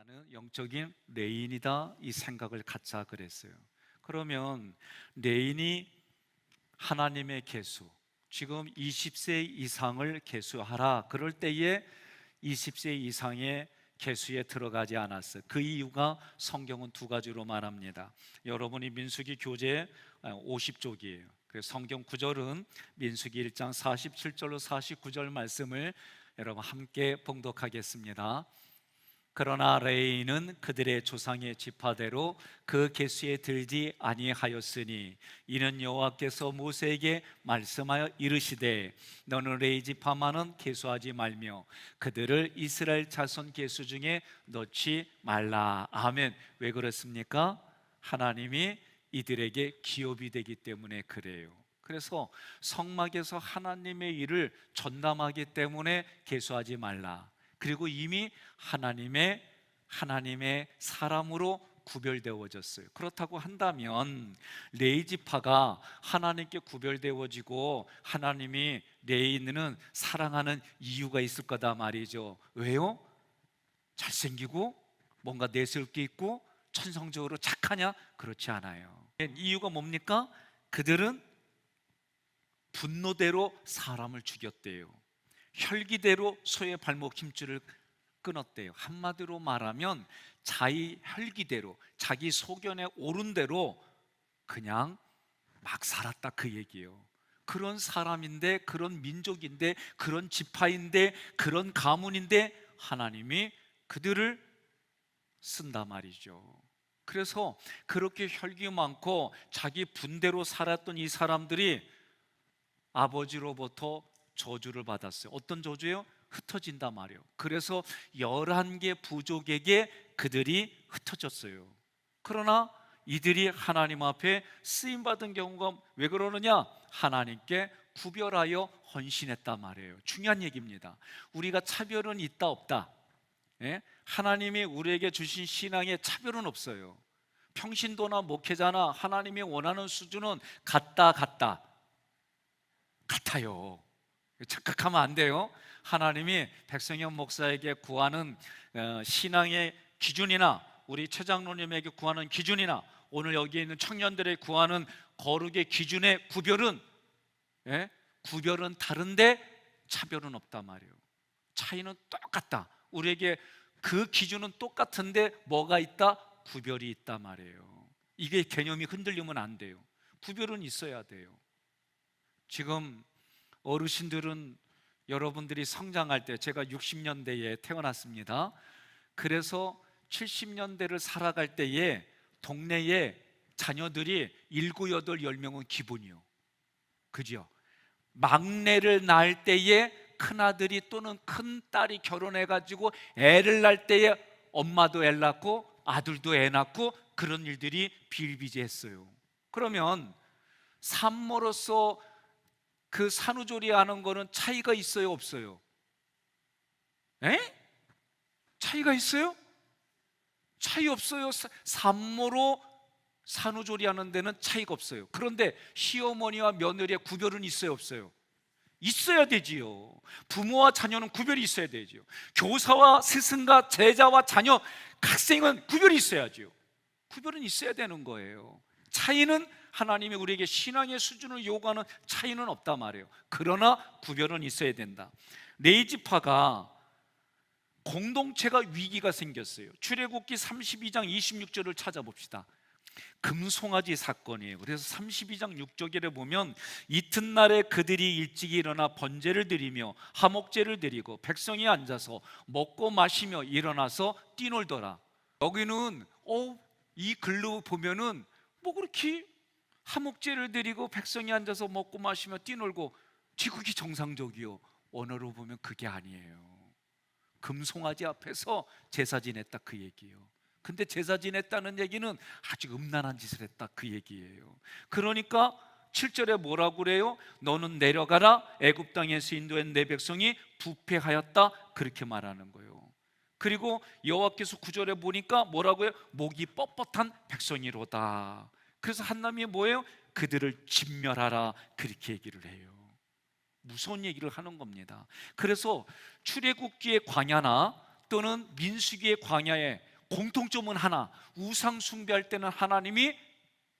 나는 영적인 레인이다, 이 생각을 갖자 그랬어요. 그러면 레인이 하나님의 계수, 지금 20세 이상을 계수하라 그럴 때에 20세 이상의 계수에 들어가지 않았어요. 그 이유가 성경은 두 가지로 말합니다. 여러분이 민수기 교재 50쪽이에요. 그래서 성경 구절은 민수기 1장 47절로 49절 말씀을 여러분 함께 봉독하겠습니다. 그러나 레이는 그들의 조상의 지파대로 그 계수에 들지 아니하였으니 이는 여호와께서 모세에게 말씀하여 이르시되 너는 레이 지파만은 계수하지 말며 그들을 이스라엘 자손 계수 중에 넣지 말라. 아멘. 왜 그렇습니까? 하나님이 이들에게 기업이 되기 때문에 그래요. 그래서 성막에서 하나님의 일을 전담하기 때문에 계수하지 말라. 그리고 이미 하나님의 사람으로 구별되어졌어요. 그렇다고 한다면 레위 지파가 하나님께 구별되어지고 하나님이 레위인은 사랑하는 이유가 있을 거다 말이죠. 왜요? 잘생기고 뭔가 내세울 게 있고 천성적으로 착하냐? 그렇지 않아요. 이유가 뭡니까? 그들은 분노대로 사람을 죽였대요. 혈기대로 소의 발목 힘줄을 끊었대요. 한마디로 말하면 자기 혈기대로, 자기 소견에 오른 대로 그냥 막 살았다 그 얘기예요. 그런 사람인데, 그런 민족인데, 그런 지파인데, 그런 가문인데 하나님이 그들을 쓴다 말이죠. 그래서 그렇게 혈기 많고 자기 분대로 살았던 이 사람들이 아버지로부터 저주를 받았어요. 어떤 저주예요? 흩어진단 말이에요. 그래서 11개 부족에게 그들이 흩어졌어요. 그러나 이들이 하나님 앞에 쓰임받은 경우가 왜 그러느냐? 하나님께 구별하여 헌신했단 말이에요. 중요한 얘기입니다. 우리가 차별은 있다 없다? 예? 하나님이 우리에게 주신 신앙에 차별은 없어요. 평신도나 목회자나 하나님이 원하는 수준은 같아요. 착각하면 안 돼요. 하나님이 백성현 목사에게 구하는 신앙의 기준이나 우리 최장로님에게 구하는 기준이나 오늘 여기 있는 청년들의 구하는 거룩의 기준의 구별은 구별은 다른데 차별은 없단 말이에요. 차이는 똑같다. 우리에게 그 기준은 똑같은데 뭐가 있다? 구별이 있단 말이에요. 이게 개념이 흔들리면 안 돼요. 구별은 있어야 돼요. 지금 어르신들은 여러분들이 성장할 때, 제가 60년대에 태어났습니다. 그래서 70년대를 살아갈 때에 동네에 자녀들이 7, 8, 10명은 기본이요. 그죠? 막내를 낳을 때에 큰아들이 또는 큰딸이 결혼해가지고 애를 낳을 때에 엄마도 애 낳고 아들도 애 낳고 그런 일들이 비일비재했어요. 그러면 산모로서 그 산후조리하는 거는 차이가 있어요, 없어요? 에? 차이가 있어요? 차이 없어요. 산모로 산후조리하는 데는 차이가 없어요. 그런데 시어머니와 며느리의 구별은 있어요, 없어요? 있어야 되지요. 부모와 자녀는 구별이 있어야 되지요. 교사와 스승과 제자와 자녀, 학생은 구별이 있어야지요. 구별은 있어야 되는 거예요. 차이는 하나님이 우리에게 신앙의 수준을 요구하는 차이는 없단 말이에요. 그러나 구별은 있어야 된다. 레위 지파가 공동체가 위기가 생겼어요. 출애굽기 32장 26절을 찾아봅시다. 금송아지 사건이에요. 그래서 32장 6절에 보면 이튿날에 그들이 일찍 일어나 번제를 드리며 화목제를 드리고 백성이 앉아서 먹고 마시며 일어나서 뛰놀더라. 여기는 이 글로 보면은 뭐 그렇게 화목제를 드리고 백성이 앉아서 먹고 마시며 뛰놀고 지극히 정상적이요. 언어로 보면 그게 아니에요. 금송아지 앞에서 제사 지냈다 그 얘기예요. 근데 제사 지냈다는 얘기는 아주 음란한 짓을 했다 그 얘기예요. 그러니까 7절에 뭐라고 그래요? 너는 내려가라, 애굽 땅에서 인도한 내 백성이 부패하였다 그렇게 말하는 거예요. 그리고 여호와께서 9절에 보니까 뭐라고요? 목이 뻣뻣한 백성이로다. 그래서 한남이 뭐예요? 그들을 진멸하라 그렇게 얘기를 해요. 무서운 얘기를 하는 겁니다. 그래서 출애굽기의 광야나 또는 민수기의 광야에 공통점은 하나, 우상 숭배할 때는 하나님이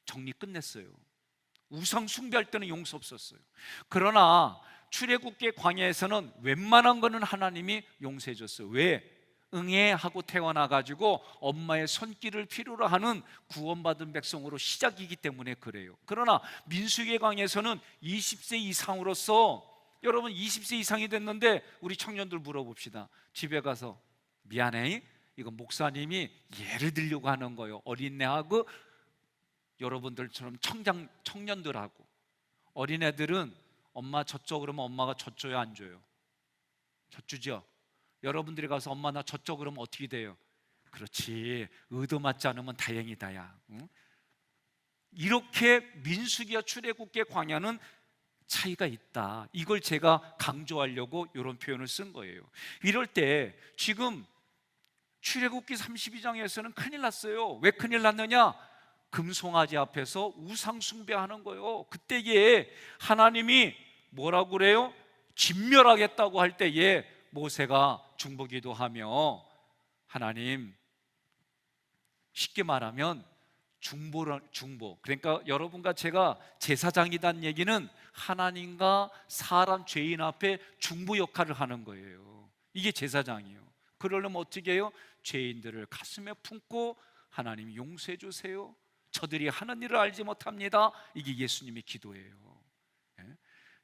정리 끝냈어요. 우상 숭배할 때는 용서 없었어요. 그러나 출애굽기 광야에서는 웬만한 거는 하나님이 용서해 줬어요. 왜? 응애 하고 태어나가지고 엄마의 손길을 필요로 하는 구원받은 백성으로 시작이기 때문에 그래요. 그러나 민수기의 광야에서는 20세 이상으로서, 여러분 20세 이상이 됐는데 우리 청년들 물어봅시다. 집에 가서 미안해, 이거 목사님이 예를 들려고 하는 거예요. 어린애하고 여러분들처럼 청년들하고. 어린애들은 엄마 젖줘 그러면 엄마가 젖줘요, 안 줘요? 젖주죠. 여러분들이 가서 엄마 나 젖줘 그러면 어떻게 돼요? 그렇지, 의도 맞지 않으면 다행이다 야. 응? 이렇게 민수기와 출애굽기의 광야는 차이가 있다. 이걸 제가 강조하려고 이런 표현을 쓴 거예요. 이럴 때 지금 출애굽기 32장에서는 큰일 났어요. 왜 큰일 났느냐? 금송아지 앞에서 우상 숭배하는 거예요. 그때에 하나님이 뭐라고 그래요? 진멸하겠다고 할 때에 모세가 중보기도하며, 하나님, 쉽게 말하면 중보. 그러니까 여러분과 제가 제사장이란 얘기는 하나님과 사람 죄인 앞에 중보 역할을 하는 거예요. 이게 제사장이에요. 그러려면 어떻게 해요? 죄인들을 가슴에 품고 하나님 용서해 주세요, 저들이 하는 일을 알지 못합니다. 이게 예수님의 기도예요.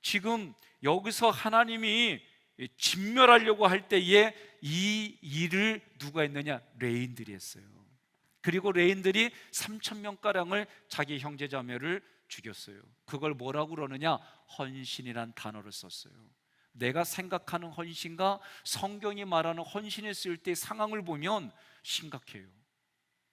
지금 여기서 하나님이 진멸하려고 할 때에 이 일을 누가 했느냐? 레인들이 했어요. 그리고 레인들이 3,000명가량을 자기 형제자매를 죽였어요. 그걸 뭐라고 그러느냐? 헌신이란 단어를 썼어요. 내가 생각하는 헌신과 성경이 말하는 헌신을 쓸 때 상황을 보면 심각해요.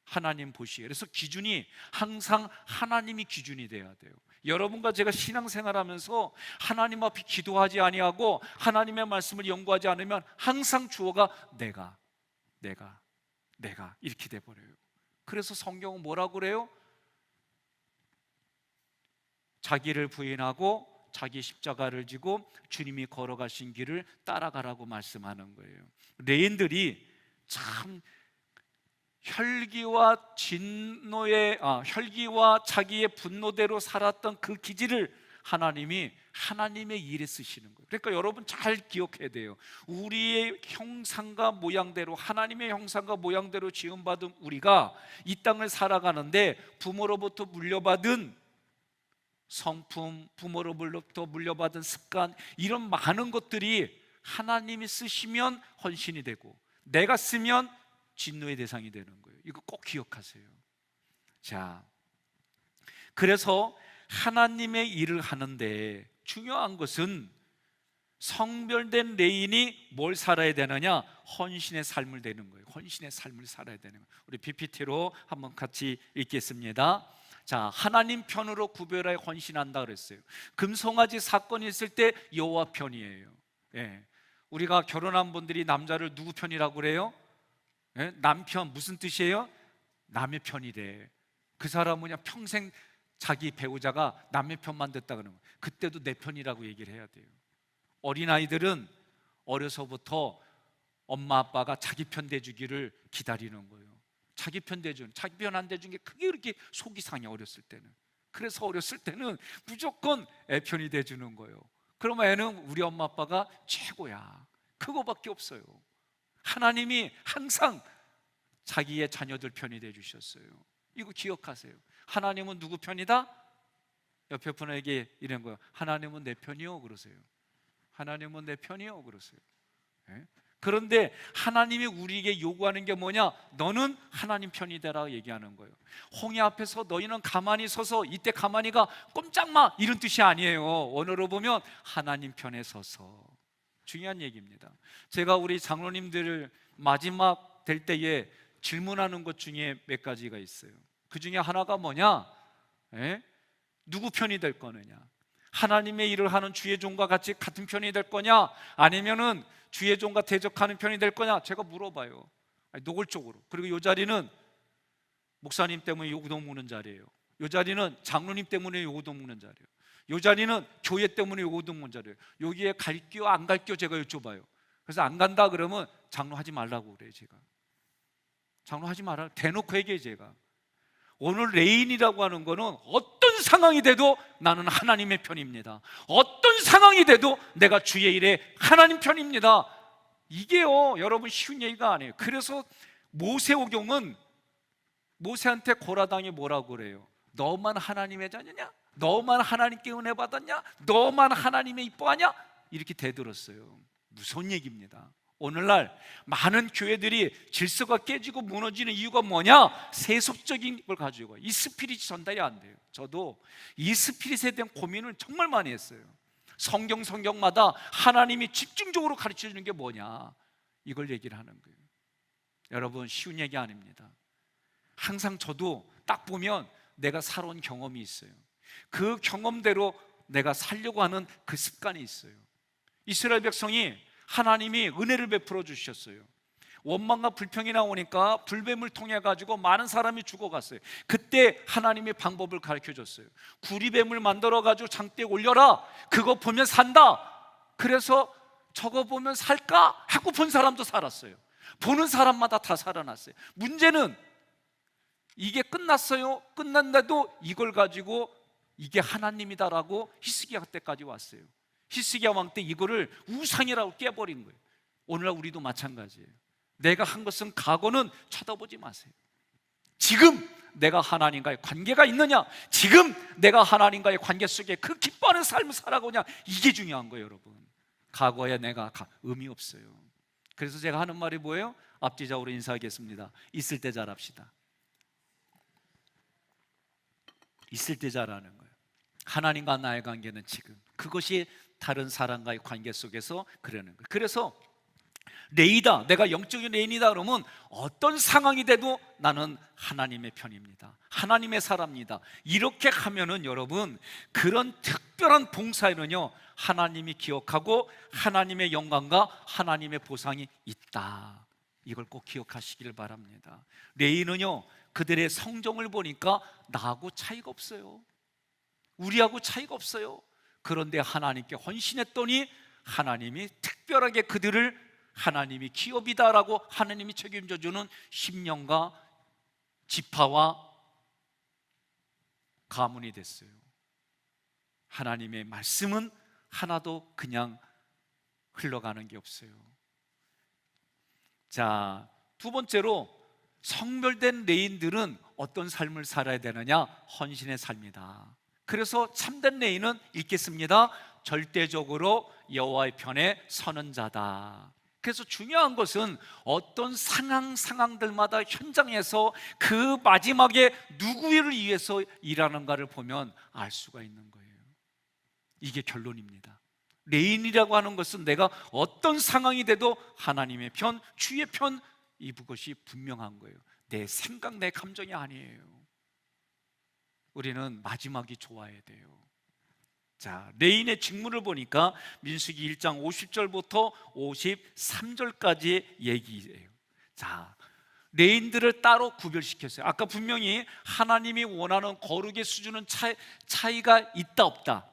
하나님 보시기에. 그래서 기준이 항상 하나님이 기준이 돼야 돼요. 여러분과 제가 신앙생활하면서 하나님 앞에 기도하지 아니하고 하나님의 말씀을 연구하지 않으면 항상 주어가 내가 이렇게 돼버려요. 그래서 성경은 뭐라고 그래요? 자기를 부인하고 자기 십자가를 지고 주님이 걸어가신 길을 따라가라고 말씀하는 거예요. 레인들이 참 혈기와 자기의 분노대로 살았던 그 기질을 하나님이 하나님의 일에 쓰시는 거예요. 그러니까 여러분 잘 기억해야 돼요. 우리의 형상과 모양대로, 하나님의 형상과 모양대로 지음받은 우리가 이 땅을 살아가는데 부모로부터 물려받은 성품, 부모로부터 물려받은 습관, 이런 많은 것들이 하나님이 쓰시면 헌신이 되고 내가 쓰면 진노의 대상이 되는 거예요. 이거 꼭 기억하세요. 자, 그래서 하나님의 일을 하는데 중요한 것은 성별된 레인이 뭘 살아야 되느냐? 헌신의 삶을 되는 거예요. 헌신의 삶을 살아야 되는 거예요. 우리 PPT로 한번 같이 읽겠습니다. 자, 하나님 편으로 구별하여 헌신한다 그랬어요. 금송아지 사건이 있을 때 여호와 편이에요. 예. 우리가 결혼한 분들이 남자를 누구 편이라고 그래요? 예? 남편, 무슨 뜻이에요? 남의 편이래. 그 사람은 그냥 평생 자기 배우자가 남의 편만 듣다 그러는 거예요. 그때도 내 편이라고 얘기를 해야 돼요. 어린아이들은 어려서부터 엄마 아빠가 자기 편 대주기를 기다리는 거예요. 자기 편 안 대준 게 그게 그렇게 속이 상해, 어렸을 때는. 그래서 어렸을 때는 무조건 애 편이 대주는 거예요. 그러면 애는 우리 엄마 아빠가 최고야, 그거밖에 없어요. 하나님이 항상 자기의 자녀들 편이 되주셨어요. 이거 기억하세요. 하나님은 누구 편이다? 옆에 분에게 이런 거예요. 하나님은 내 편이요 그러세요. 하나님은 내 편이요 그러세요. 네? 그런데 하나님이 우리에게 요구하는 게 뭐냐? 너는 하나님 편이 되라 얘기하는 거예요. 홍해 앞에서 너희는 가만히 서서, 이때 가만히가 꼼짝마 이런 뜻이 아니에요. 원어로 보면 하나님 편에 서서. 중요한 얘기입니다. 제가 우리 장로님들을 마지막 될 때에 질문하는 것 중에 몇 가지가 있어요. 그 중에 하나가 뭐냐? 누구 편이 될 거느냐? 하나님의 일을 하는 주의 종과 같이 같은 편이 될 거냐? 아니면은 주의 종과 대적하는 편이 될 거냐? 제가 물어봐요. 노골적으로. 그리고 이 자리는 목사님 때문에 요구도 먹는 자리예요. 이 자리는 장로님 때문에 요구도 먹는 자리예요. 이 자리는 교회 때문에 요구도 먹는 자리예요. 여기에 갈게요 안 갈게요 제가 여쭤봐요. 그래서 안 간다 그러면 장로 하지 말라고 그래요. 제가 장로 하지 마라. 대놓고 얘기해. 제가 오늘 레인이라고 하는 거는 어떤 상황이 돼도 나는 하나님의 편입니다. 어떤 상황이 돼도 내가 주의 일에 하나님 편입니다. 이게요, 여러분, 쉬운 얘기가 아니에요. 그래서 모세오경은 모세한테 고라당이 뭐라고 그래요? 너만 하나님의 자녀냐? 너만 하나님께 은혜 받았냐? 너만 하나님의 이뻐하냐? 이렇게 대들었어요. 무서운 얘기입니다. 오늘날 많은 교회들이 질서가 깨지고 무너지는 이유가 뭐냐? 세속적인 걸 가지고 이 스피릿이 전달이 안 돼요. 저도 이 스피릿에 대한 고민을 정말 많이 했어요. 성경마다 하나님이 집중적으로 가르쳐 주는 게 뭐냐, 이걸 얘기를 하는 거예요. 여러분, 쉬운 얘기 아닙니다. 항상 저도 딱 보면 내가 살아온 경험이 있어요. 그 경험대로 내가 살려고 하는 그 습관이 있어요. 이스라엘 백성이 하나님이 은혜를 베풀어 주셨어요. 원망과 불평이 나오니까 불뱀을 통해 가지고 많은 사람이 죽어갔어요. 그때 하나님이 방법을 가르쳐 줬어요. 구리뱀을 만들어 가지고 장대에 올려라. 그거 보면 산다. 그래서 저거 보면 살까 하고 본 사람도 살았어요. 보는 사람마다 다 살아났어요. 문제는 이게 끝났어요. 끝났는데도 이걸 가지고 이게 하나님이다라고 히스기야 때까지 왔어요. 히스기야 왕 때 이거를 우상이라고 깨버린 거예요. 오늘날 우리도 마찬가지예요. 내가 한 것은 과거는 쳐다보지 마세요. 지금 내가 하나님과의 관계가 있느냐, 지금 내가 하나님과의 관계 속에 그 기뻐하는 삶을 살아가냐, 이게 중요한 거예요. 여러분, 과거에 내가 의미 없어요. 그래서 제가 하는 말이 뭐예요? 앞뒤좌우로 인사하겠습니다. 있을 때 잘합시다. 있을 때 잘하는 거예요. 하나님과 나의 관계는 지금, 그것이 다른 사람과의 관계 속에서 그러는 거예요. 그래서 레이다, 내가 영적인 레인이다 그러면 어떤 상황이 돼도 나는 하나님의 편입니다. 하나님의 사람입니다. 이렇게 하면은 여러분, 그런 특별한 봉사에는요, 하나님이 기억하고 하나님의 영광과 하나님의 보상이 있다. 이걸 꼭 기억하시기를 바랍니다. 레이는요, 그들의 성정을 보니까 나하고 차이가 없어요. 우리하고 차이가 없어요. 그런데 하나님께 헌신했더니 하나님이 특별하게 그들을 하나님이 기업이다라고 하나님이 책임져 주는 심령과 지파와 가문이 됐어요. 하나님의 말씀은 하나도 그냥 흘러가는 게 없어요. 자, 두 번째로 성별된 레인들은 어떤 삶을 살아야 되느냐? 헌신의 삶이다. 그래서 참된 레인은 읽겠습니다. 절대적으로 여호와의 편에 서는 자다. 그래서 중요한 것은 어떤 상황들마다 현장에서 그 마지막에 누구를 위해서 일하는가를 보면 알 수가 있는 거예요. 이게 결론입니다. 레인이라고 하는 것은 내가 어떤 상황이 돼도 하나님의 편, 주의 편, 이것이 분명한 거예요. 내 생각, 내 감정이 아니에요. 우리는 마지막이 좋아야 돼요. 자, 레인의 직무를 보니까 민수기 1장 50절부터 53절까지 얘기예요. 자, 레인들을 따로 구별시켰어요. 아까 분명히 하나님이 원하는 거룩의 수준은 차이가 있다 없다.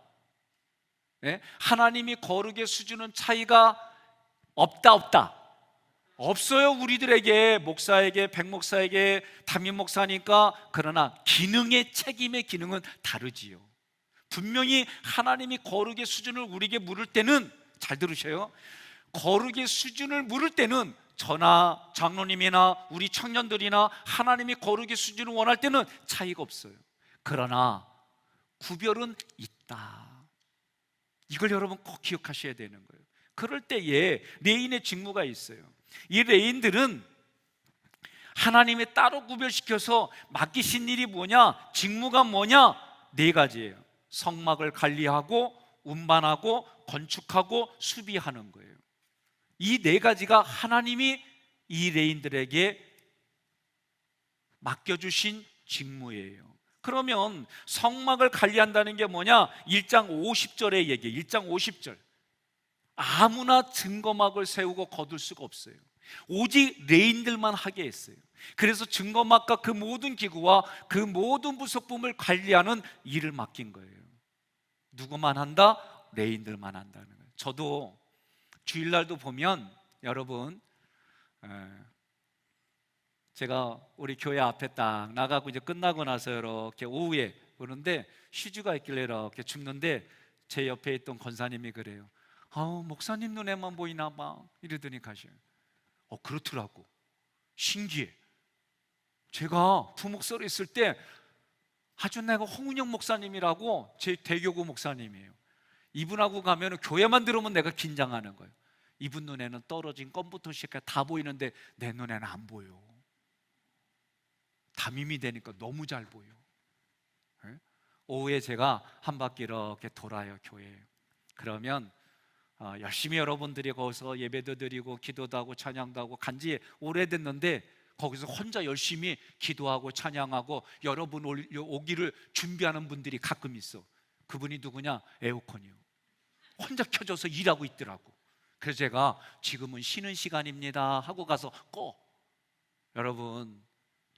네? 하나님이 거룩의 수준은 차이가 없다. 없어요. 우리들에게, 목사에게, 백목사에게, 담임 목사니까. 그러나 기능의, 책임의 기능은 다르지요. 분명히 하나님이 거룩의 수준을 우리에게 물을 때는, 잘 들으셔요, 거룩의 수준을 물을 때는 저나 장로님이나 우리 청년들이나 하나님이 거룩의 수준을 원할 때는 차이가 없어요. 그러나 구별은 있다. 이걸 여러분 꼭 기억하셔야 되는 거예요. 그럴 때에 레인의 직무가 있어요. 이 레인들은 하나님이 따로 구별시켜서 맡기신 일이 뭐냐, 직무가 뭐냐, 4가지예요. 성막을 관리하고 운반하고 건축하고 수비하는 거예요. 이 4가지가 하나님이 이 레인들에게 맡겨주신 직무예요. 그러면 성막을 관리한다는 게 뭐냐? 1장 50절의 얘기예요. 1장 50절. 아무나 증거막을 세우고 거둘 수가 없어요. 오직 레인들만 하게 했어요. 그래서 증거막과 그 모든 기구와 그 모든 부속품을 관리하는 일을 맡긴 거예요. 누구만 한다? 레인들만 한다는 거예요. 저도 주일날도 보면 여러분, 제가 우리 교회 앞에 딱 나가고 이제 끝나고 나서 이렇게 오후에 오는데 휴지가 있길래 이렇게 줍는데 제 옆에 있던 권사님이 그래요. 아우, 목사님 눈에만 보이나 봐 이러더니 가셔요. 그렇더라고. 신기해. 제가 부목설에 있을 때 아주 내가 홍은영 목사님이라고 제 대교구 목사님이에요. 이분하고 가면 교회만 들으면 내가 긴장하는 거예요. 이분 눈에는 떨어진 껌부터 시작해 다 보이는데 내 눈에는 안 보여. 담임이 되니까 너무 잘 보여. 네? 오후에 제가 한 바퀴 이렇게 돌아요, 교회에. 그러면 열심히 여러분들이 거기서 예배도 드리고 기도도 하고 찬양도 하고 간지 오래됐는데 거기서 혼자 열심히 기도하고 찬양하고 여러분 오기를 준비하는 분들이 가끔 있어. 그분이 누구냐? 에어컨이요. 혼자 켜져서 일하고 있더라고. 그래서 제가 지금은 쉬는 시간입니다 하고 가서 꺼. 여러분,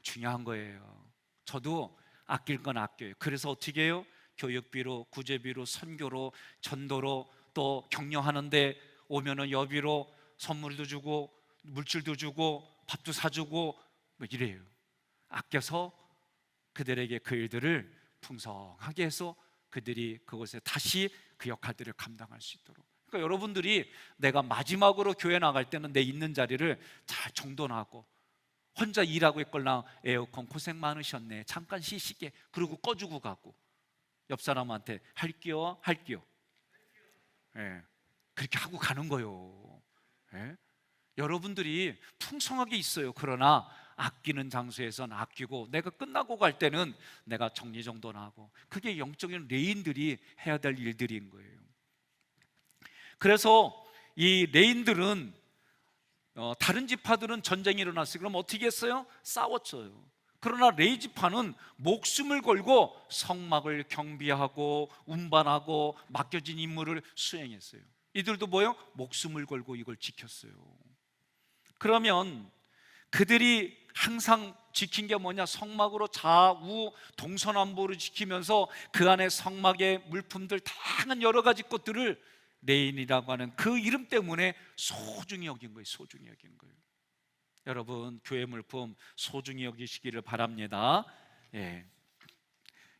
중요한 거예요. 저도 아낄 건 아껴요. 그래서 어떻게 해요? 교육비로, 구제비로, 선교로, 전도로, 또 격려하는데 오면은 여비로 선물도 주고 물질도 주고 밥도 사주고 뭐 이래요. 아껴서 그들에게 그 일들을 풍성하게 해서 그들이 그곳에 다시 그 역할들을 감당할 수 있도록. 그러니까 여러분들이 내가 마지막으로 교회 나갈 때는 내 있는 자리를 잘 정돈하고, 혼자 일하고 있걸랑 에어컨 고생 많으셨네, 잠깐 쉬시게, 그리고 꺼주고 가고, 옆 사람한테 할게요 예, 그렇게 하고 가는 거예요. 예? 여러분들이 풍성하게 있어요. 그러나 아끼는 장소에선 아끼고 내가 끝나고 갈 때는 내가 정리정돈하고, 그게 영적인 레인들이 해야 될 일들인 거예요. 그래서 이 레인들은 다른 지파들은 전쟁이 일어났어요. 그럼 어떻게 했어요? 싸웠어요. 그러나 레위 지파는 목숨을 걸고 성막을 경비하고 운반하고 맡겨진 임무를 수행했어요. 이들도 뭐예요? 목숨을 걸고 이걸 지켰어요. 그러면 그들이 항상 지킨 게 뭐냐? 성막으로 좌우 동서남북으로 지키면서 그 안에 성막의 물품들, 다양한 여러 가지 것들을 레인이라고 하는 그 이름 때문에 소중히 여긴 거예요. 소중히 여긴 거예요. 여러분, 교회 물품 소중히 여기시기를 바랍니다. 예.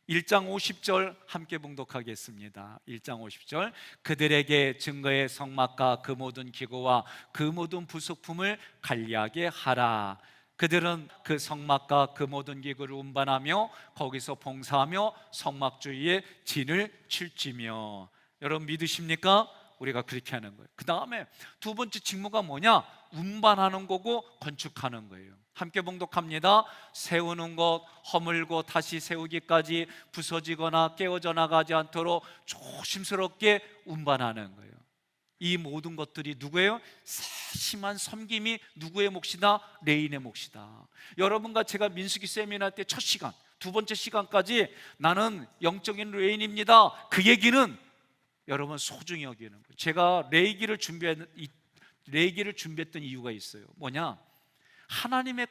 1장 50절 함께 봉독하겠습니다. 1장 50절. 그들에게 증거의 성막과 그 모든 기구와 그 모든 부속품을 관리하게 하라. 그들은 그 성막과 그 모든 기구를 운반하며 거기서 봉사하며 성막 주위에 진을 칠지며. 여러분 믿으십니까? 우리가 그렇게 하는 거예요. 그 다음에 두 번째 직무가 뭐냐? 운반하는 거고 건축하는 거예요. 함께 봉독합니다. 세우는 것, 허물고 다시 세우기까지 부서지거나 깨어져 나가지 않도록 조심스럽게 운반하는 거예요. 이 모든 것들이 누구예요? 세심한 섬김이 누구의 몫이다? 레인의 몫이다. 여러분과 제가 민수기 세미나 때 첫 시간, 두 번째 시간까지 나는 영적인 레인입니다, 그 얘기는 여러분 소중히 여기는 거예요. 제가 레이기를 준비했던 이유가 있어요. 뭐냐? 하나님의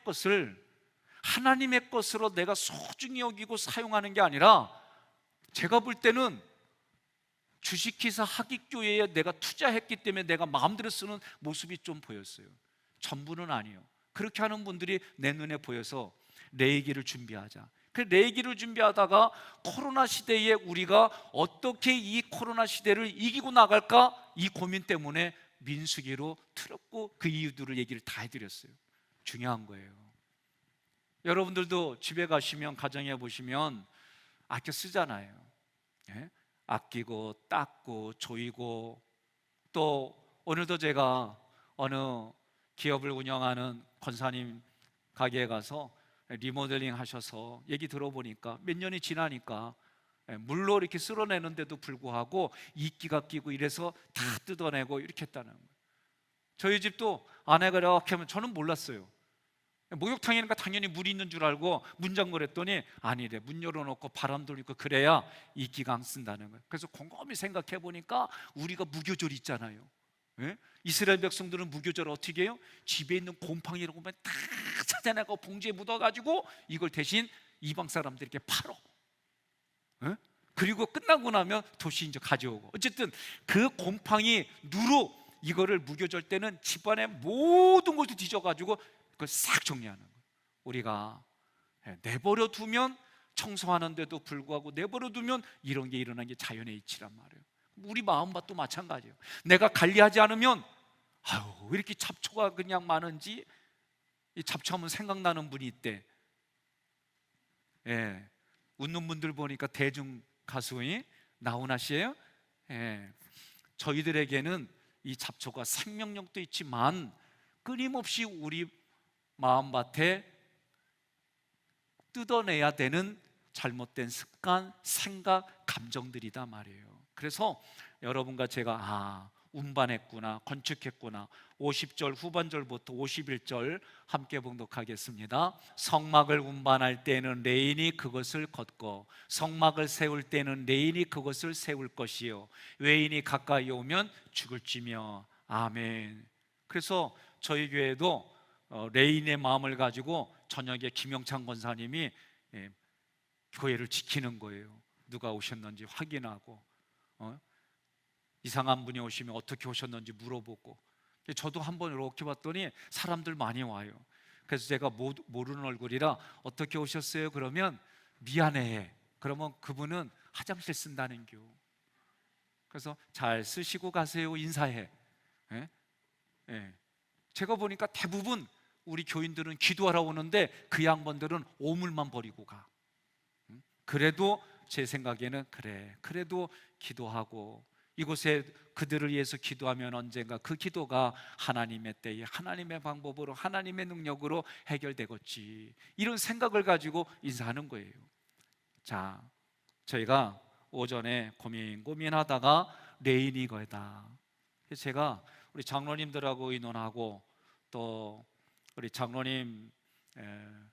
것으로 내가 소중히 여기고 사용하는 게 아니라, 제가 볼 때는 주식회사 학익교회에 내가 투자했기 때문에 내가 마음대로 쓰는 모습이 좀 보였어요. 전부는 아니에요. 그렇게 하는 분들이 내 눈에 보여서 레이기를 준비하자. 그 레이기를 준비하다가 코로나 시대에 우리가 어떻게 이 코로나 시대를 이기고 나갈까, 이 고민 때문에 민수기로 틀었고 그 이유들을 얘기를 다 해드렸어요. 중요한 거예요. 여러분들도 집에 가시면, 가정에 보시면 아껴 쓰잖아요. 예? 아끼고 닦고 조이고. 또 오늘도 제가 어느 기업을 운영하는 권사님 가게에 가서 리모델링 하셔서 얘기 들어보니까 몇 년이 지나니까 물로 이렇게 쓸어내는데도 불구하고 이끼가 끼고 이래서 다 뜯어내고 이렇게 했다는 거예요. 저희 집도 아내가 이렇게 하면 저는 몰랐어요. 목욕탕이니까 당연히 물이 있는 줄 알고 문 잠그랬더니 아니래, 문 열어놓고 바람 돌리고 그래야 이끼가 안 쓴다는 거예요. 그래서 곰곰이 생각해 보니까 우리가 무교절 있잖아요. 예? 이스라엘 백성들은 무교절 어떻게 해요? 집에 있는 곰팡이라고 하면 다 찾아내고 봉지에 묻어가지고 이걸 대신 이방 사람들에게 팔어. 예? 그리고 끝나고 나면 도시 이제 가져오고. 어쨌든 그 곰팡이 누루 이거를 무교절 때는 집안의 모든 것을 뒤져가지고 그걸 싹 정리하는 거예요. 우리가 내버려 두면 청소하는데도 불구하고 내버려 두면 이런 게 일어나는 게 자연의 이치란 말이에요. 우리 마음밭도 마찬가지예요. 내가 관리하지 않으면 아유 왜 이렇게 잡초가 그냥 많은지, 이 잡초하면 생각나는 분이 있대. 웃는 분들 보니까 대중 가수인 나훈아 씨예요. 저희들에게는 이 잡초가 생명력도 있지만 끊임없이 우리 마음밭에 뜯어내야 되는 잘못된 습관, 생각, 감정들이다 말이에요. 그래서 여러분과 제가 운반했구나, 건축했구나. 50절 후반절부터 51절 함께 봉독하겠습니다. 성막을 운반할 때는 레인이 그것을 걷고 성막을 세울 때는 레인이 그것을 세울 것이요 외인이 가까이 오면 죽을지며. 아멘. 그래서 저희 교회도 레인의 마음을 가지고 저녁에 김영창 권사님이 교회를 지키는 거예요. 누가 오셨는지 확인하고, 이상한 분이 오시면 어떻게 오셨는지 물어보고. 저도 한번 이렇게 봤더니 사람들 많이 와요. 그래서 제가 모르는 얼굴이라 어떻게 오셨어요? 그러면 미안해. 그러면 그분은 화장실 쓴다는 교. 그래서 잘 쓰시고 가세요 인사해. 제가 보니까 대부분 우리 교인들은 기도하러 오는데 그 양반들은 오물만 버리고 가. 그래도 제 생각에는 그래도 기도하고 이곳에 그들을 위해서 기도하면 언젠가 그 기도가 하나님의 때에 하나님의 방법으로 하나님의 능력으로 해결되겠지, 이런 생각을 가지고 인사하는 거예요. 자, 저희가 오전에 고민하다가 레인이 거다. 제가 우리 장로님들하고 의논하고 또 우리 장로님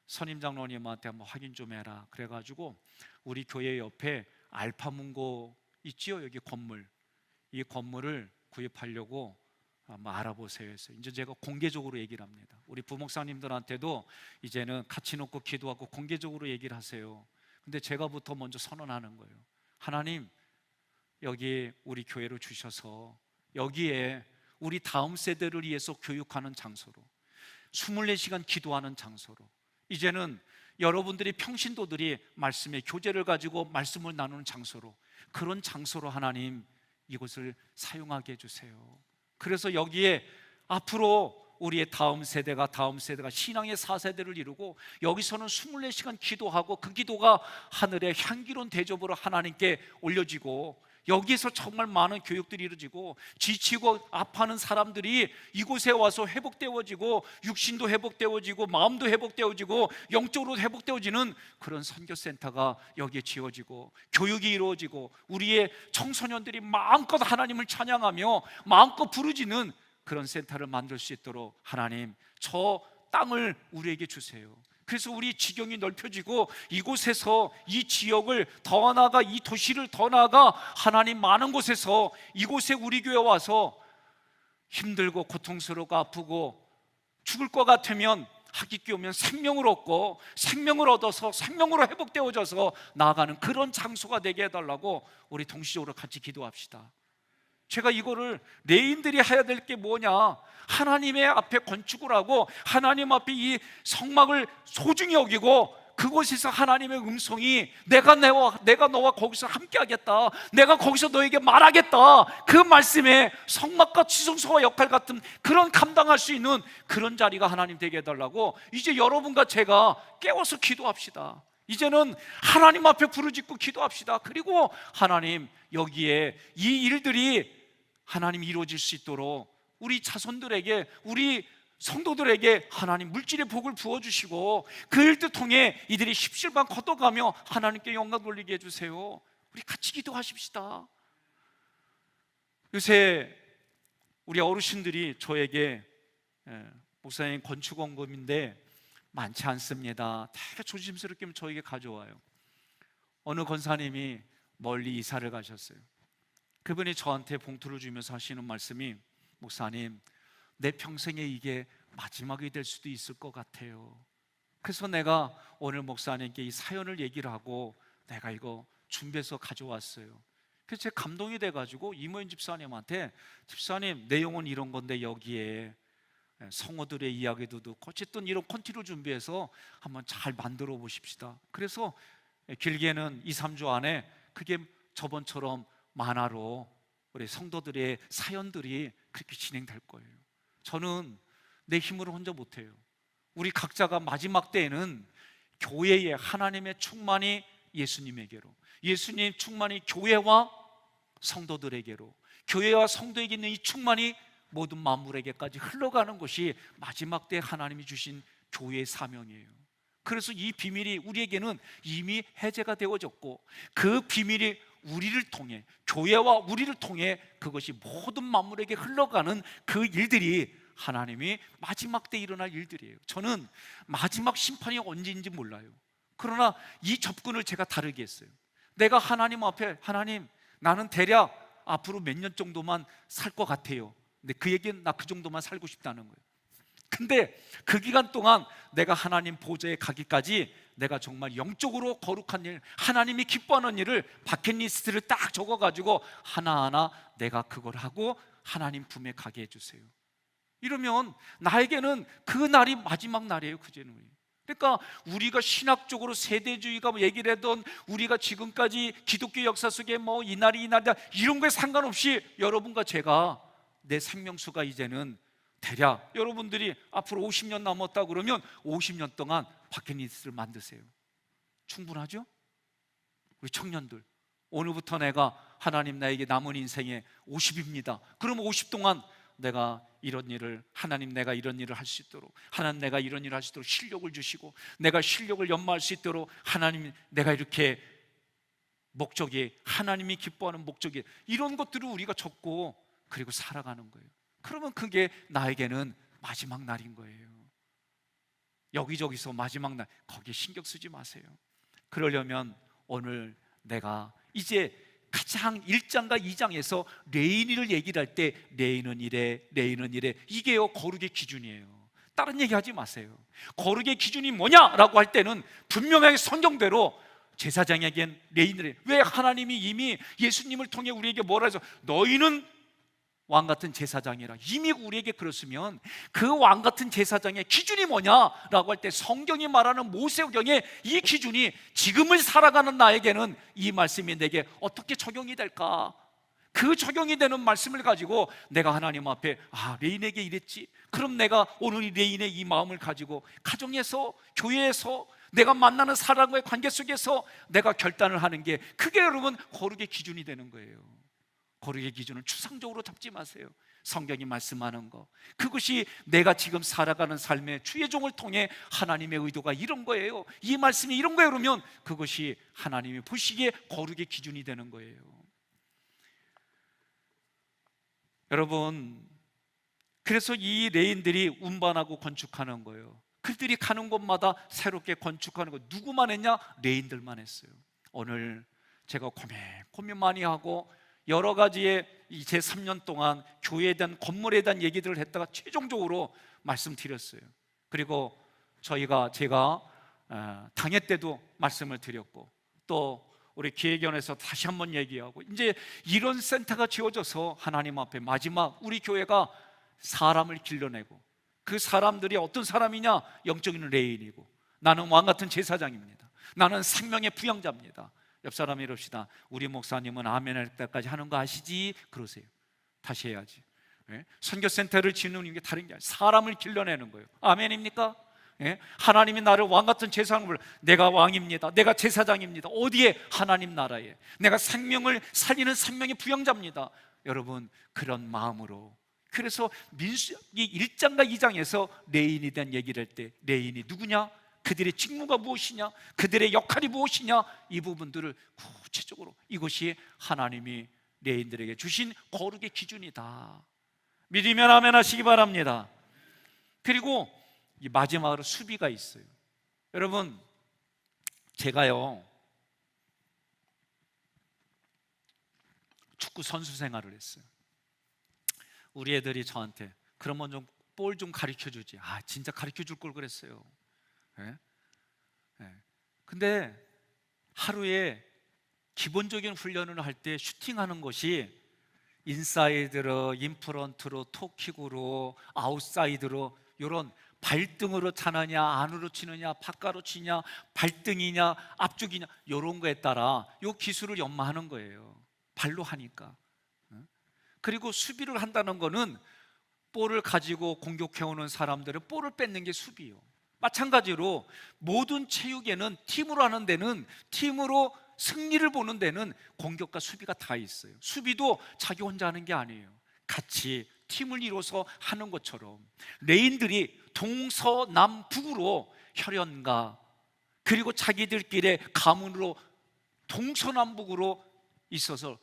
선임 장로님한테 한번 확인 좀 해라 그래가지고 우리 교회 옆에 알파문고 있지요? 여기 건물, 이 건물을 구입하려고 한번 알아보세요 해서 이제 제가 공개적으로 얘기를 합니다. 우리 부목사님들한테도 이제는 같이 놓고 기도하고 공개적으로 얘기를 하세요. 근데 제가부터 먼저 선언하는 거예요. 하나님, 여기 우리 교회로 주셔서 여기에 우리 다음 세대를 위해서 교육하는 장소로, 24시간 기도하는 장소로, 이제는 여러분들이 평신도들이 말씀의 교제를 가지고 말씀을 나누는 장소로, 그런 장소로 하나님 이곳을 사용하게 해주세요. 그래서 여기에 앞으로 우리의 다음 세대가 신앙의 4세대를 이루고 여기서는 24시간 기도하고 그 기도가 하늘의 향기로운 대접으로 하나님께 올려지고 여기에서 정말 많은 교육들이 이루어지고 지치고 아파하는 사람들이 이곳에 와서 회복되어지고 육신도 회복되어지고 마음도 회복되어지고 영적으로 회복되어지는 그런 선교센터가 여기에 지어지고 교육이 이루어지고 우리의 청소년들이 마음껏 하나님을 찬양하며 마음껏 부르짖는 그런 센터를 만들 수 있도록 하나님 저 땅을 우리에게 주세요. 그래서 우리 지경이 넓혀지고 이곳에서 이 지역을 더 나아가 이 도시를 더 나아가 하나님 많은 곳에서 이곳에 우리 교회 와서 힘들고 고통스럽고 아프고 죽을 것 같으면 하객기 오면 생명을 얻고 생명을 얻어서 생명으로 회복되어져서 나아가는 그런 장소가 되게 해달라고 우리 동시적으로 같이 기도합시다. 제가 이거를 레인들이 해야 될 게 뭐냐, 하나님의 앞에 건축을 하고 하나님 앞에 이 성막을 소중히 여기고 그곳에서 하나님의 음성이 내가 너와 거기서 함께 하겠다, 내가 거기서 너에게 말하겠다, 그 말씀에 성막과 지성소와 역할 같은 그런 감당할 수 있는 그런 자리가 하나님 되게 해달라고 이제 여러분과 제가 깨워서 기도합시다. 이제는 하나님 앞에 부르짖고 기도합시다. 그리고 하나님 여기에 이 일들이 하나님 이루어질 수 있도록 우리 자손들에게 우리 성도들에게 하나님 물질의 복을 부어주시고 그 일들 통해 이들이 십실반 걷어가며 하나님께 영광 돌리게 해주세요. 우리 같이 기도하십시다. 요새 우리 어르신들이 저에게 목사님 건축원금인데 많지 않습니다, 되게 조심스럽게 저에게 가져와요. 어느 권사님이 멀리 이사를 가셨어요. 그분이 저한테 봉투를 주면서 하시는 말씀이 목사님 내 평생에 이게 마지막이 될 수도 있을 것 같아요. 그래서 내가 오늘 목사님께 이 사연을 얘기를 하고 내가 이거 준비해서 가져왔어요. 그래서 제가 감동이 돼가지고 이모인 집사님한테 집사님 내용은 이런 건데 여기에 성어들의 이야기도 듣고 어쨌든 이런 콘티를 준비해서 한번 잘 만들어 보십시다. 그래서 길게는 2, 3주 안에 그게 저번처럼 만화로 우리 성도들의 사연들이 그렇게 진행될 거예요. 저는 내 힘으로 혼자 못해요. 우리 각자가 마지막 때에는 교회의 하나님의 충만이 예수님에게로, 예수님 충만이 교회와 성도들에게로, 교회와 성도에게 있는 이 충만이 모든 만물에게까지 흘러가는 것이 마지막 때 하나님이 주신 교회의 사명이에요. 그래서 이 비밀이 우리에게는 이미 해제가 되어졌고, 그 비밀이 우리를 통해, 교회와 우리를 통해 그것이 모든 만물에게 흘러가는 그 일들이 하나님이 마지막 때 일어날 일들이에요. 저는 마지막 심판이 언제인지 몰라요. 그러나 이 접근을 제가 다르게 했어요. 내가 하나님 앞에, 하나님, 나는 대략 앞으로 몇 년 정도만 살 것 같아요. 근데 그 얘기는 나 그 정도만 살고 싶다는 거예요. 근데 그 기간 동안 내가 하나님 보좌에 가기까지 내가 정말 영적으로 거룩한 일, 하나님이 기뻐하는 일을 버킷리스트를 딱 적어가지고 하나하나 내가 그걸 하고 하나님 품에 가게 해주세요. 이러면 나에게는 그 날이 마지막 날이에요. 그제는. 그러니까 우리가 신학적으로 세대주의가 뭐 얘기를 하던, 우리가 지금까지 기독교 역사 속에 뭐 이날이 이날이다 이런 거에 상관없이 여러분과 제가 내 생명수가 이제는 대략 여러분들이 앞으로 50년 남았다 그러면 50년 동안 버킷리스트를 만드세요. 충분하죠? 우리 청년들, 오늘부터 내가 하나님 나에게 남은 인생에 50입니다. 그럼 50 동안 내가 이런 일을, 하나님 내가 이런 일을 할 수 있도록, 하나님 내가 이런 일을 할 수 있도록 실력을 주시고, 내가 실력을 연마할 수 있도록 하나님 내가 이렇게 목적이, 하나님이 기뻐하는 목적이, 이런 것들을 우리가 적고 그리고 살아가는 거예요. 그러면 그게 나에게는 마지막 날인 거예요. 여기저기서 마지막 날 거기에 신경 쓰지 마세요. 그러려면 오늘 내가 이제 가장 1장과 2장에서 레인이를 얘기를 할 때 레인은 이래, 레인은 이래, 이게요 거룩의 기준이에요. 다른 얘기 하지 마세요. 거룩의 기준이 뭐냐라고 할 때는 분명하게 성경대로 제사장에겐 레인을, 왜 하나님이 이미 예수님을 통해 우리에게 뭐라 해서 너희는 왕같은 제사장이라 이미 우리에게 그렇으면 그 왕같은 제사장의 기준이 뭐냐라고 할 때 성경이 말하는 모세오경의 이 기준이 지금을 살아가는 나에게는 이 말씀이 내게 어떻게 적용이 될까? 그 적용이 되는 말씀을 가지고 내가 하나님 앞에 레인에게 이랬지, 그럼 내가 오늘 이 레인의 이 마음을 가지고 가정에서, 교회에서, 내가 만나는 사람과의 관계 속에서 내가 결단을 하는 게, 그게 여러분 거룩의 기준이 되는 거예요. 거룩의 기준을 추상적으로 잡지 마세요. 성경이 말씀하는 거, 그것이 내가 지금 살아가는 삶의 주의 종을 통해 하나님의 의도가 이런 거예요, 이 말씀이 이런 거예요, 그러면 그것이 하나님이 보시기에 거룩의 기준이 되는 거예요. 여러분, 그래서 이 레인들이 운반하고 건축하는 거예요. 그들이 가는 곳마다 새롭게 건축하는 거 누구만 했냐? 레인들만 했어요. 오늘 제가 고민 많이 하고 여러 가지의 제 3년 동안 교회에 대한, 건물에 대한 얘기들을 했다가 최종적으로 말씀드렸어요. 그리고 제가 당회 때도 말씀을 드렸고, 또 우리 기획위원회에서 다시 한번 얘기하고, 이제 이런 센터가 지어져서 하나님 앞에 마지막 우리 교회가 사람을 길러내고, 그 사람들이 어떤 사람이냐? 영적인 레인이고, 나는 왕같은 제사장입니다. 나는 생명의 부양자입니다. 옆 사람이 이럽시다. 우리 목사님은 아멘 할 때까지 하는 거 아시지? 그러세요. 다시 해야지. 선교센터를 짓는 게 다른 게 아니라 사람을 길러내는 거예요. 아멘입니까? 하나님이 나를 왕같은 제사장을, 내가 왕입니다, 내가 제사장입니다. 어디에? 하나님 나라에. 내가 생명을 살리는 생명의 부양자입니다. 여러분, 그런 마음으로. 그래서 민수기 1장과 2장에서 레인에 대한 얘기를 할 때 레인이 누구냐? 그들의 직무가 무엇이냐? 그들의 역할이 무엇이냐? 이 부분들을 구체적으로, 이것이 하나님이 레인들에게 주신 거룩의 기준이다. 믿으면 아멘 하시기 바랍니다. 그리고 이 마지막으로 수비가 있어요. 여러분, 제가요 축구 선수 생활을 했어요. 우리 애들이 저한테 그러면 좀 볼 좀 가르쳐 주지. 진짜 가르쳐 줄 걸 그랬어요. 근데 하루에 기본적인 훈련을 할 때 슈팅하는 것이 인사이드로, 인프런트로, 토킥으로, 아웃사이드로 이런 발등으로 차느냐, 안으로 치느냐, 바깥으로 치냐, 발등이냐, 앞쪽이냐 이런 거에 따라 이 기술을 연마하는 거예요. 발로 하니까. 그리고 수비를 한다는 거는 볼을 가지고 공격해오는 사람들은 볼을 뺏는 게 수비예요. 마찬가지로 모든 체육에는 팀으로 하는 데는, 팀으로 승리를 보는 데는 공격과 수비가 다 있어요. 수비도 자기 혼자 하는 게 아니에요. 같이 팀을 이뤄서 하는 것처럼 레인들이 동서남북으로 혈연가, 그리고 자기들끼리의 가문으로 동서남북으로 있어서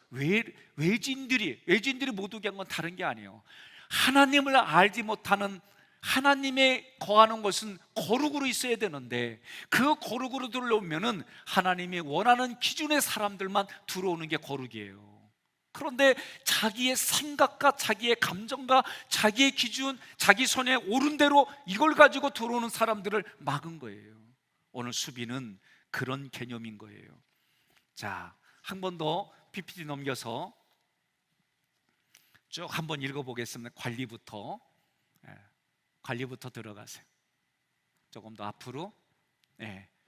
외진들이 못 오게 한 건 다른 게 아니에요. 하나님을 알지 못하는, 하나님의 거하는 것은 거룩으로 있어야 되는데 그 거룩으로 들어오면은 하나님이 원하는 기준의 사람들만 들어오는 게 거룩이에요. 그런데 자기의 생각과 자기의 감정과 자기의 기준, 자기 손에 오른 대로 이걸 가지고 들어오는 사람들을 막은 거예요. 오늘 수비는 그런 개념인 거예요. 자, 한 번 더 PPT 넘겨서 쭉 한번 읽어보겠습니다. 관리부터 들어가세요. 조금 더 앞으로.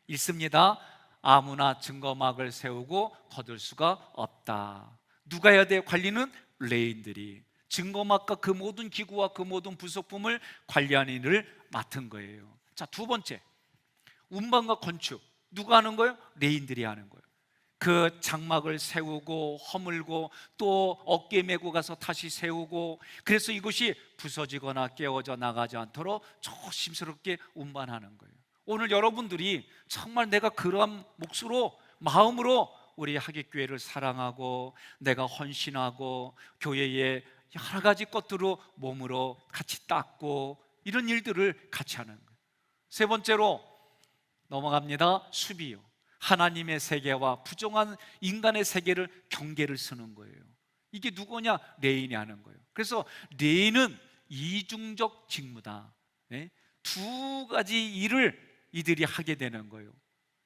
읽습니다. 아무나 증거막을 세우고 거둘 수가 없다. 누가 해야 돼요? 관리는 레인들이. 증거막과 그 모든 기구와 그 모든 부속품을 관리하는 일을 맡은 거예요. 자, 두 번째, 운반과 건축 누가 하는 거예요? 레인들이 하는 거예요. 그 장막을 세우고 허물고 또 어깨에 메고 가서 다시 세우고, 그래서 이것이 부서지거나 깨어져 나가지 않도록 조심스럽게 운반하는 거예요. 오늘 여러분들이 정말 내가 그러한 몫으로, 마음으로 우리 하객교회를 사랑하고 내가 헌신하고 교회에 여러 가지 것들로 몸으로 같이 닦고 이런 일들을 같이 하는 거예요. 세 번째로 넘어갑니다. 수비요. 하나님의 세계와 부정한 인간의 세계를 경계를 서는 거예요. 이게 누구냐? 레인이 하는 거예요. 그래서 레인은 이중적 직무다. 두 가지 일을 이들이 하게 되는 거예요.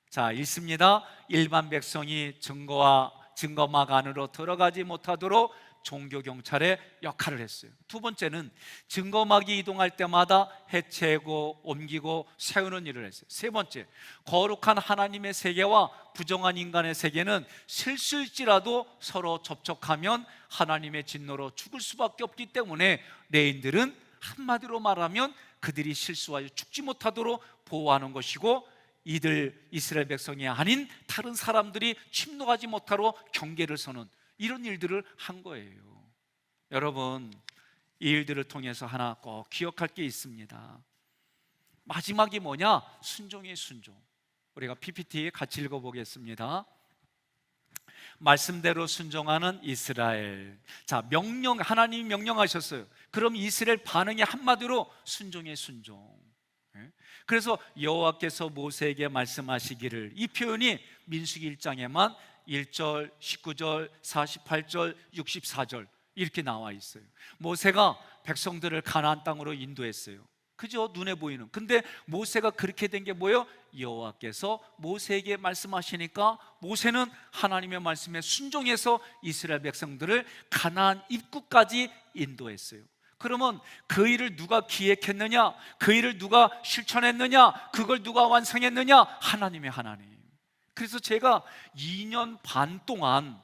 자, 읽습니다. 일반 백성이 증거막 안으로 들어가지 못하도록 종교경찰의 역할을 했어요. 두 번째는 증거막이 이동할 때마다 해체하고 옮기고 세우는 일을 했어요. 세 번째, 거룩한 하나님의 세계와 부정한 인간의 세계는 실수일지라도 서로 접촉하면 하나님의 진노로 죽을 수밖에 없기 때문에 레인들은 한마디로 말하면 그들이 실수하여 죽지 못하도록 보호하는 것이고, 이들 이스라엘 백성이 아닌 다른 사람들이 침노하지 못하도록 경계를 서는 이런 일들을 한 거예요. 여러분, 이 일들을 통해서 하나 꼭 기억할 게 있습니다. 마지막이 뭐냐? 순종의 순종. 우리가 PPT 같이 읽어보겠습니다. 말씀대로 순종하는 이스라엘. 자, 하나님이 명령하셨어요. 그럼 이스라엘 반응이 한마디로 순종의 순종. 그래서 여호와께서 모세에게 말씀하시기를, 이 표현이 민수기 1장에만 1절, 19절, 48절, 64절 이렇게 나와 있어요. 모세가 백성들을 가나안 땅으로 인도했어요. 그죠? 눈에 보이는. 근데 모세가 그렇게 된 게 뭐예요? 여호와께서 모세에게 말씀하시니까 모세는 하나님의 말씀에 순종해서 이스라엘 백성들을 가나안 입구까지 인도했어요. 그러면 그 일을 누가 기획했느냐? 그 일을 누가 실천했느냐? 그걸 누가 완성했느냐? 하나님. 그래서 제가 2년 반 동안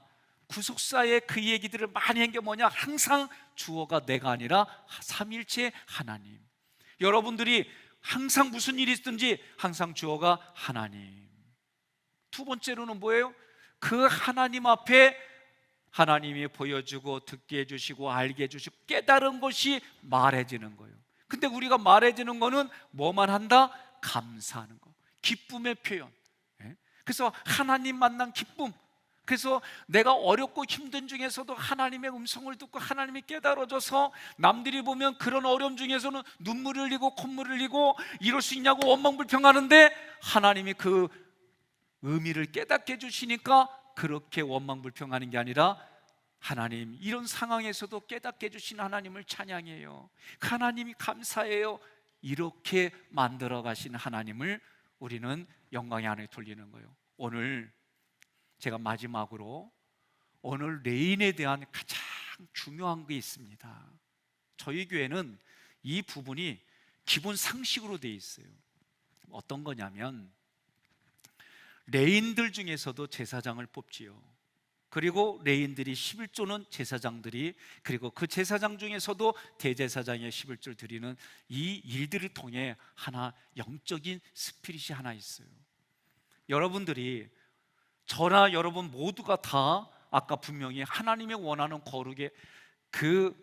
구속사에 그 얘기들을 많이 한 게 뭐냐? 항상 주어가 내가 아니라 삼일체 하나님. 여러분들이 항상 무슨 일이 있든지 항상 주어가 하나님. 두 번째로는 뭐예요? 그 하나님 앞에 하나님이 보여주고 듣게 해주시고 알게 해주시고 깨달은 것이 말해지는 거예요. 근데 우리가 말해지는 거는 뭐만 한다? 감사하는 거, 기쁨의 표현. 그래서 하나님 만난 기쁨. 그래서 내가 어렵고 힘든 중에서도 하나님의 음성을 듣고 하나님이 깨달아줘서 남들이 보면 그런 어려움 중에서는 눈물을 흘리고 콧물을 흘리고 이럴 수 있냐고 원망불평하는데 하나님이 그 의미를 깨닫게 해주시니까 그렇게 원망불평하는 게 아니라 하나님, 이런 상황에서도 깨닫게 해주신 하나님을 찬양해요. 하나님이 감사해요. 이렇게 만들어 가신 하나님을 우리는 영광의 안에 돌리는 거예요. 오늘 제가 마지막으로 오늘 레인에 대한 가장 가장 중요한 게 있습니다. 저희 교회는 이 부분이 기본 상식으로 돼 있어요. 어떤 거냐면 레인들 중에서도 제사장을 뽑지요. 그리고 레인들이 11조는 제사장들이, 그리고 그 제사장 중에서도 대제사장의 11조를 드리는 이 일들을 통해 하나 영적인 스피릿이 하나 있어요. 여러분들이, 저나 여러분 모두가 다 아까 분명히 하나님이 원하는 거룩의 그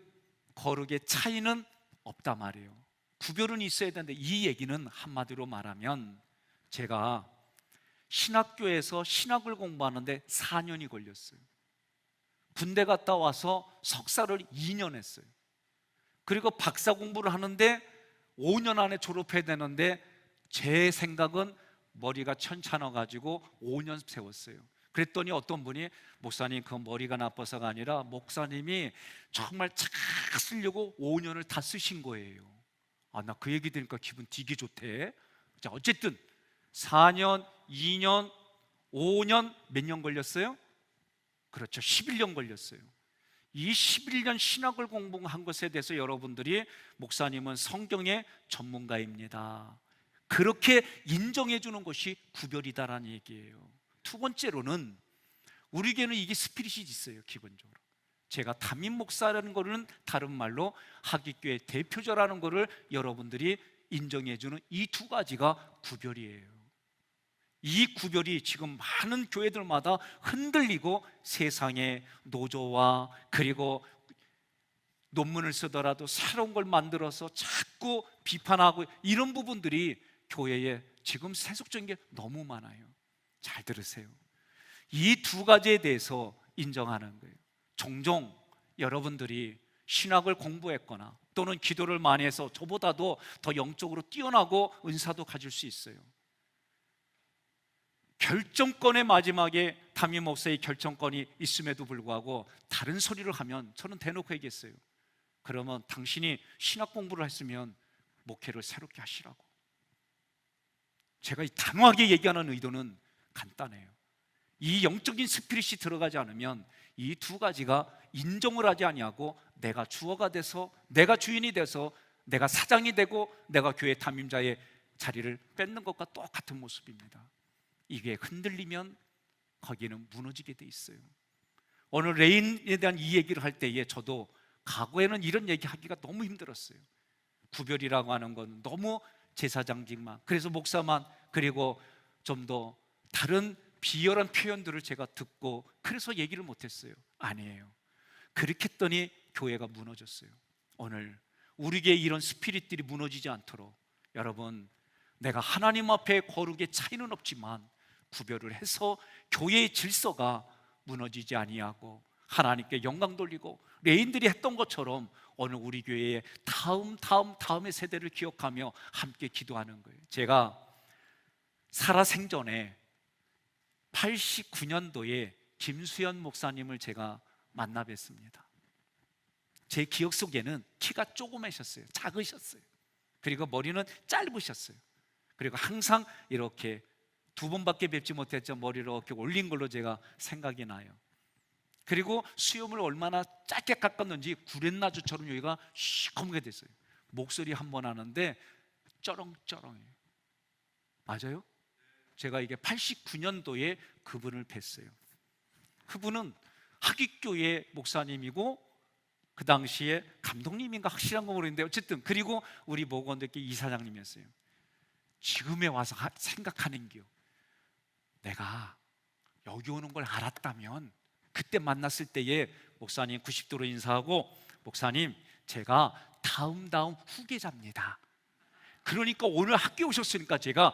거룩의 차이는 없단 말이에요. 구별은 있어야 되는데, 이 얘기는 한마디로 말하면 제가 신학교에서 신학을 공부하는데 4년이 걸렸어요. 군대 갔다 와서 석사를 2년 했어요. 그리고 박사 공부를 하는데 5년 안에 졸업해야 되는데 제 생각은 머리가 천찮아가지고 5년 세웠어요. 그랬더니 어떤 분이, 목사님 그 머리가 나빠서가 아니라 목사님이 정말 잘 쓰려고 5년을 다 쓰신 거예요. 나 그 얘기 들으니까 기분 되게 좋대. 자, 어쨌든 4년, 2년, 5년, 몇 년 걸렸어요? 그렇죠, 11년 걸렸어요. 이 11년 신학을 공부한 것에 대해서 여러분들이, 목사님은 성경의 전문가입니다, 그렇게 인정해 주는 것이 구별이다라는 얘기예요. 두 번째로는 우리 교회는 이게 스피릿이 있어요. 기본적으로 제가 담임 목사라는 거는 다른 말로 하깃교회 대표자라는 거를 여러분들이 인정해 주는 이 두 가지가 구별이에요. 이 구별이 지금 많은 교회들마다 흔들리고, 세상의 노조와 그리고 논문을 쓰더라도 새로운 걸 만들어서 자꾸 비판하고, 이런 부분들이 교회에 지금 세속적인 게 너무 많아요. 잘 들으세요. 이 두 가지에 대해서 인정하는 거예요. 종종 여러분들이 신학을 공부했거나 또는 기도를 많이 해서 저보다도 더 영적으로 뛰어나고 은사도 가질 수 있어요. 결정권의 마지막에 담임 목사의 결정권이 있음에도 불구하고 다른 소리를 하면 저는 대놓고 얘기했어요. 그러면 당신이 신학 공부를 했으면 목회를 새롭게 하시라고. 제가 단호하게 얘기하는 의도는 간단해요. 이 영적인 스피릿이 들어가지 않으면 이 두 가지가 인정을 하지 아니하고, 내가 주어가 돼서, 내가 주인이 돼서, 내가 사장이 되고 내가 교회 담임자의 자리를 뺏는 것과 똑같은 모습입니다. 이게 흔들리면 거기는 무너지게 돼 있어요. 오늘 레인에 대한 이 얘기를 할 때에 저도 과거에는 이런 얘기하기가 너무 힘들었어요. 구별이라고 하는 건 너무 제사장직만, 그래서 목사만, 그리고 좀 더 다른 비열한 표현들을 제가 듣고 그래서 얘기를 못했어요. 아니에요. 그렇게 했더니 교회가 무너졌어요. 오늘 우리 교회 이런 스피릿들이 무너지지 않도록, 여러분, 내가 하나님 앞에 거룩의 차이는 없지만 구별을 해서 교회의 질서가 무너지지 아니하고 하나님께 영광 돌리고, 레인들이 했던 것처럼 오늘 우리 교회의 다음의 세대를 기억하며 함께 기도하는 거예요. 제가 살아생전에 89년도에 김수현 목사님을 제가 만나 뵀습니다. 제 기억 속에는 키가 조그매셨어요. 작으셨어요. 그리고 머리는 짧으셨어요. 그리고 항상 이렇게 두 번밖에 뵙지 못했죠. 머리를 이렇게 올린 걸로 제가 생각이 나요. 그리고 수염을 얼마나 짧게 깎았는지 구렛나루처럼 여기가 시커멓게 됐어요. 목소리 한 번 하는데 쩌렁쩌렁해요. 맞아요? 제가 이게 89년도에 그분을 뵀어요. 그분은 하깃교회 목사님이고 그 당시에 감독님인가 확실한 거 모르겠는데 어쨌든, 그리고 우리 목원대교 이사장님이었어요. 지금에 와서 생각하는 게요, 내가 여기 오는 걸 알았다면 그때 만났을 때에 목사님 90도로 인사하고, 목사님 제가 다음 후계자입니다. 그러니까 오늘 학교 오셨으니까 제가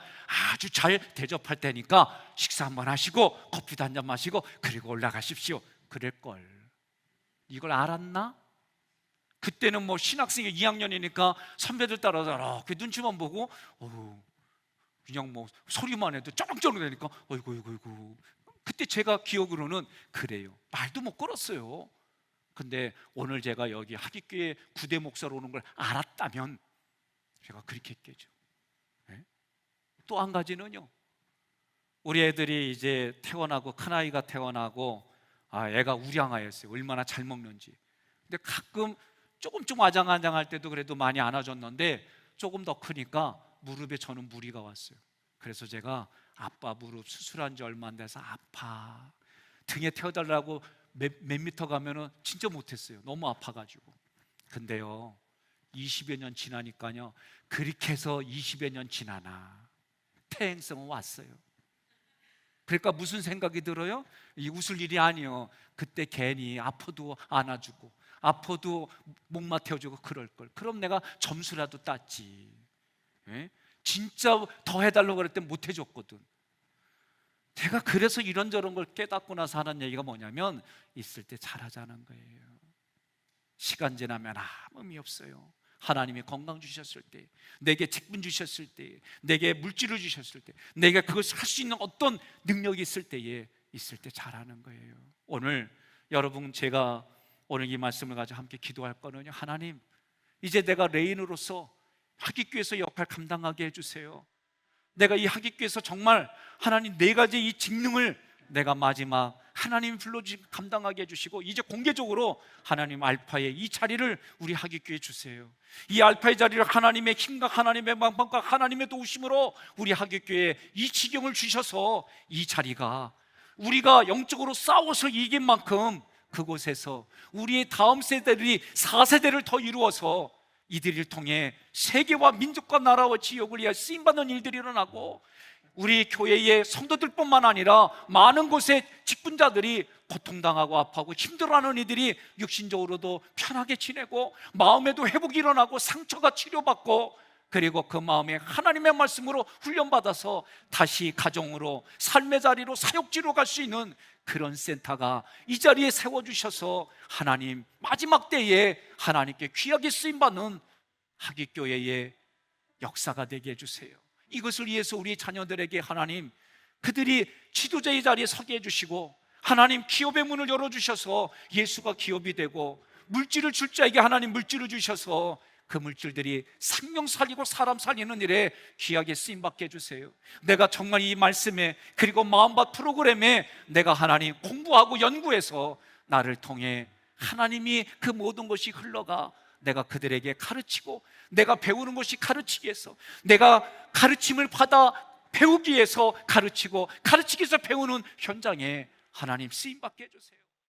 아주 잘 대접할 테니까 식사 한번 하시고 커피도 한잔 마시고 그리고 올라가십시오. 그럴걸. 이걸 알았나? 그때는 뭐 신학생이 2학년이니까 선배들 따라서 그 눈치만 보고 그냥 뭐 소리만 해도 쩌렁쩌렁 되니까 어이구. 그때 제가 기억으로는 그래요. 말도 못 걸었어요. 근데 오늘 제가 여기 하깃교회 구대 목사로 오는 걸 알았다면 제가 그렇게 했겠죠. 네? 또 한 가지는요, 우리 애들이 이제 태어나고, 큰아이가 태어나고, 애가 우량아였어요. 얼마나 잘 먹는지. 근데 가끔 조금 아장아장할 때도 그래도 많이 안아줬는데 조금 더 크니까 무릎에 저는 무리가 왔어요. 그래서 제가 아빠 무릎 수술한 지 얼마 안 돼서 아파, 등에 태워달라고 몇 미터 가면은 진짜 못했어요. 너무 아파가지고. 근데요, 20여 년 지나니까요, 그렇게 해서 20여 년 지나나 퇴행성은 왔어요. 그러니까 무슨 생각이 들어요? 이 웃을 일이 아니요. 그때 괜히 아파도 안아주고 아파도 목마 태워주고 그럴 걸. 그럼 내가 점수라도 땄지. 예? 진짜 더 해달라고 그랬더니 못 해줬거든. 제가 그래서 이런저런 걸 깨닫고 나서 하는 얘기가 뭐냐면, 있을 때 잘하자는 거예요. 시간 지나면 아무 의미 없어요. 하나님이 건강 주셨을 때, 내게 직분 주셨을 때, 내게 물질을 주셨을 때, 내가 그것을 할 수 있는 어떤 능력이 있을 때에 있을 때 잘하는 거예요. 오늘 여러분, 제가 오늘 이 말씀을 가지고 함께 기도할 거는요, 하나님, 이제 내가 레인으로서 하기교회에서 역할 감당하게 해주세요. 내가 이 하기교회에서 정말 하나님 네 가지 이 직능을 내가 마지막 하나님 불러주신 감당하게 해주시고, 이제 공개적으로 하나님 알파의 이 자리를 우리 하기교회에 주세요. 이 알파의 자리를 하나님의 힘과 하나님의 방법과 하나님의 도우심으로 우리 하기교회에 이 지경을 주셔서 이 자리가 우리가 영적으로 싸워서 이긴 만큼 그곳에서 우리의 다음 세대들이 4세대를 더 이루어서 이들을 통해 세계와 민족과 나라와 지역을 위해 쓰임받는 일들이 일어나고, 우리 교회의 성도들뿐만 아니라 많은 곳의 직분자들이 고통당하고 아파하고 힘들어하는 이들이 육신적으로도 편하게 지내고 마음에도 회복이 일어나고 상처가 치료받고, 그리고 그 마음에 하나님의 말씀으로 훈련받아서 다시 가정으로 삶의 자리로 사역지로 갈 수 있는 그런 센터가 이 자리에 세워주셔서 하나님 마지막 때에 하나님께 귀하게 쓰임받는 하기교회의 역사가 되게 해주세요. 이것을 위해서 우리 자녀들에게 하나님, 그들이 지도자의 자리에 서게 해주시고, 하나님 기업의 문을 열어주셔서 예수가 기업이 되고, 물질을 줄 자에게 하나님 물질을 주셔서 그 물질들이 생명 살리고 사람 살리는 일에 귀하게 쓰임받게 해주세요. 내가 정말 이 말씀에, 그리고 마음밭 프로그램에 내가 하나님 공부하고 연구해서 나를 통해 하나님이 그 모든 것이 흘러가 내가 그들에게 가르치고, 내가 배우는 것이 가르치기 위해서, 내가 가르침을 받아 배우기 위해서 가르치고, 가르치기 위해서 배우는 현장에 하나님 쓰임받게 해주세요.